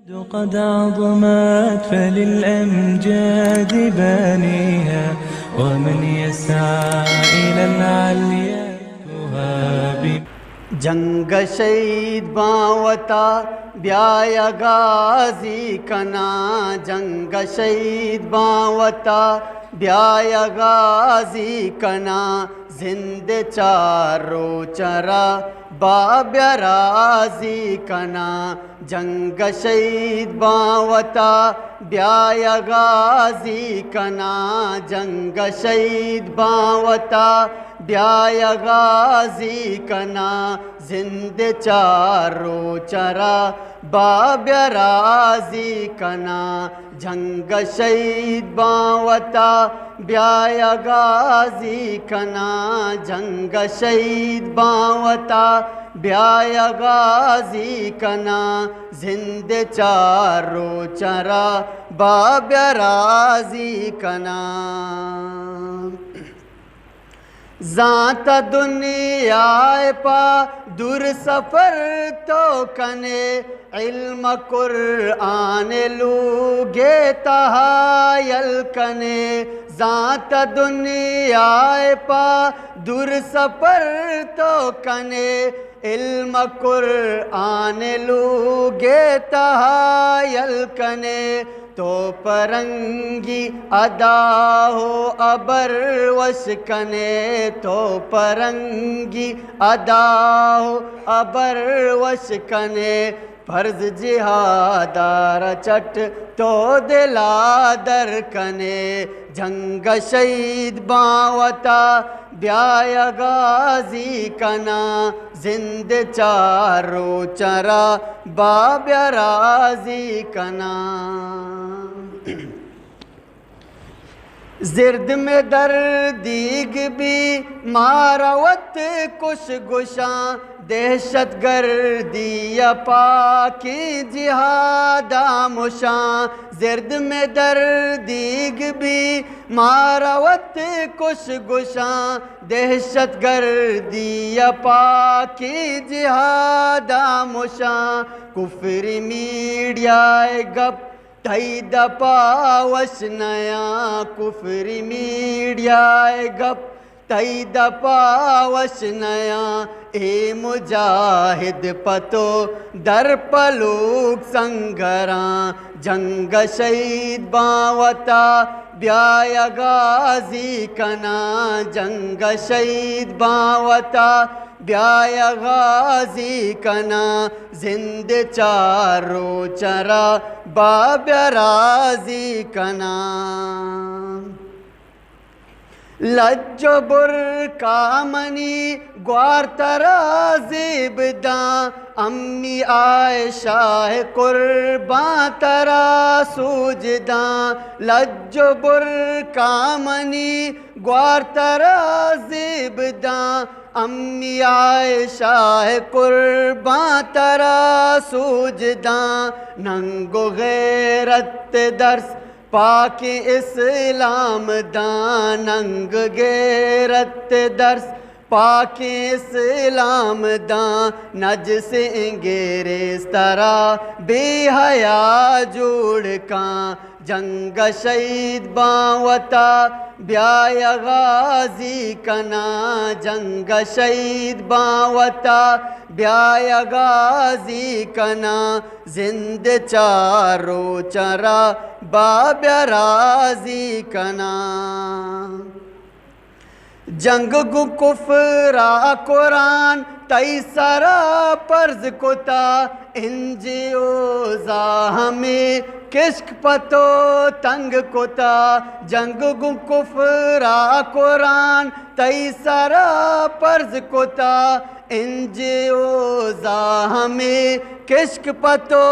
قد عظمت فللأمجاد بانيها ومن يسعى إلى العليا تهاب جنگ شہید باوتا بیایا غازی کنا جنگ شہید باوتا بیایا غازی کنا زند چارو چرا باب رازی کنا جنگ شہید باوتا بیایا غازی کنا جنگ شہید باوتا بیایا غازی کنا زند چارو چرا باب رازی کنا جنگ شہید باوتا بیایا غازی کنا جنگ شہید باوتا بیایا غازی کنا زند چارو چرا باب رازی کنا ذات دنیا پا دور سفر تو کنے علم قرآن لوگے تحایل کنے ذات دنیا پا دور سفر تو کنے علم قرآن لوگے تحایل کنے تو پرنگی ادا ہو ابر وش کنے تو پرنگی ادا ہو ابر وش کنے فرض جہادار چٹ تو دلا در کنے جنگ شہید باوتا بیایا غازی کنا زند چارو چرا باب رازی کنا زرد میں دردیگ بھی ماروت کش گشاں دہشت گردی پاکی جہادہ مشاں زرد میں دردیگ بھی ماروت کش گشاں دہشت گردی پاکی جہادہ مشاں کفری میڈیا گپ تئی دپا وش نیا کفری میڈیا گپ تئی دپا وش نیا اے مجاہد پتو در پلوک سنگراں جنگ شہید باوتا بیایا غازی کنا جنگ شہید باوتا بیایا غازی کنا زند چارو چرا باب رازی کنا لج و برکا منی گوار ترا زیب داں امی عائشہ قرباں ترا سوجداں لج و برکا منی گوار ترا زیب داں امی عائشہ قرباں ترا سوجداں ننگ و غیرت درس پاک اسلام داں ننگ غیرت درس پاک اسلام داں نجس انگیرز ترا بے حیا جوڑ کاں جنگ شہید باوتا بیایا غازی کنا جنگ شہید باوتا بیایا غازی کنا زند چارو چرا باب رازی کنا جنگ گو کفرا قرآن تئی سرا پرز کتا انجیوزا ہمیں کشک پتو تنگ کتا جنگ گو کفرا قرآن تئی سرا پرز کتا انجیوزا ہمیں کشک پتو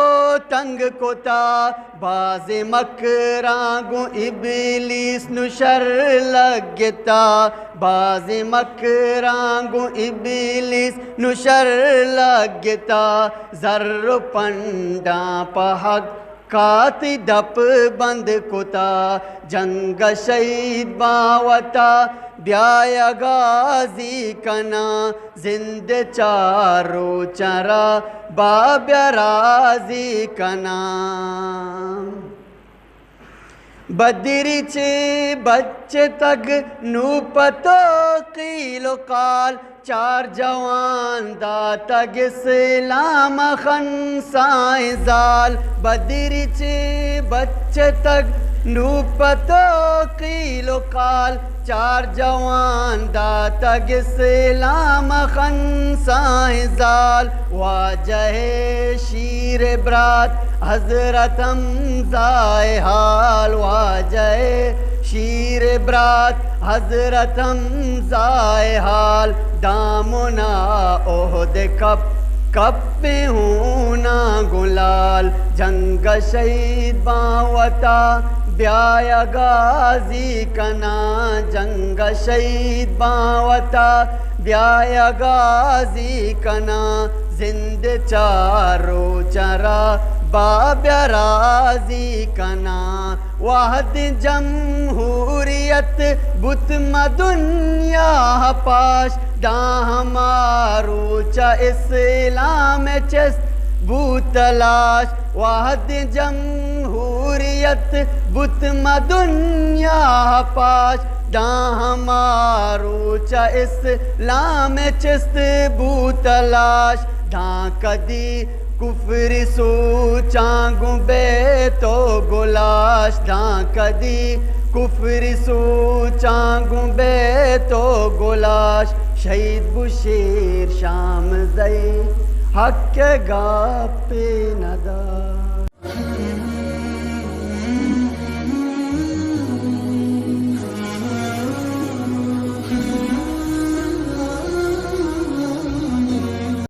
تنگ کتا باز مکراں گو ابلیس نو شر لگتا باز مکراں گو ابلیس نو شر لگتا زر پنڈاں پہک کاتی دپ بند کتا جنگ شہید باوتا بیایا غازی کنا زند چارو چرا باب راضی کنا بدری چے بچے تگ نو پتو قیل و قال چار جوان دا تگ اسلام خنسائیں زال بدری چے بچے تگ نو پتو قیل و قال چار جوان دا تگ اسلام خنسائیں زال واجہ شیر برات حضرت حمزہ حال واجہ شیر برات حضرت حمزہ حال دامنا عہد کپ پہ ہونا گلال جنگ شہید باوتا بیایا غازی کنا جنگ شہید باوتا بیایا غازی کنا زند چارو چرا باب راضی کنا واحد جمہوریت بت دنیا پاش دا ہمارو چا اسلام چست بو تلاش واحد جمہوریت بت دنیا پاش دا ہمارو چا اسلام چست بو تلاش دا کدی کفر سوچاں بیتو گلاش دا کدی کفر سوچاں بیتو گلاش شہید بشیر شام زئی حق گاپ ندا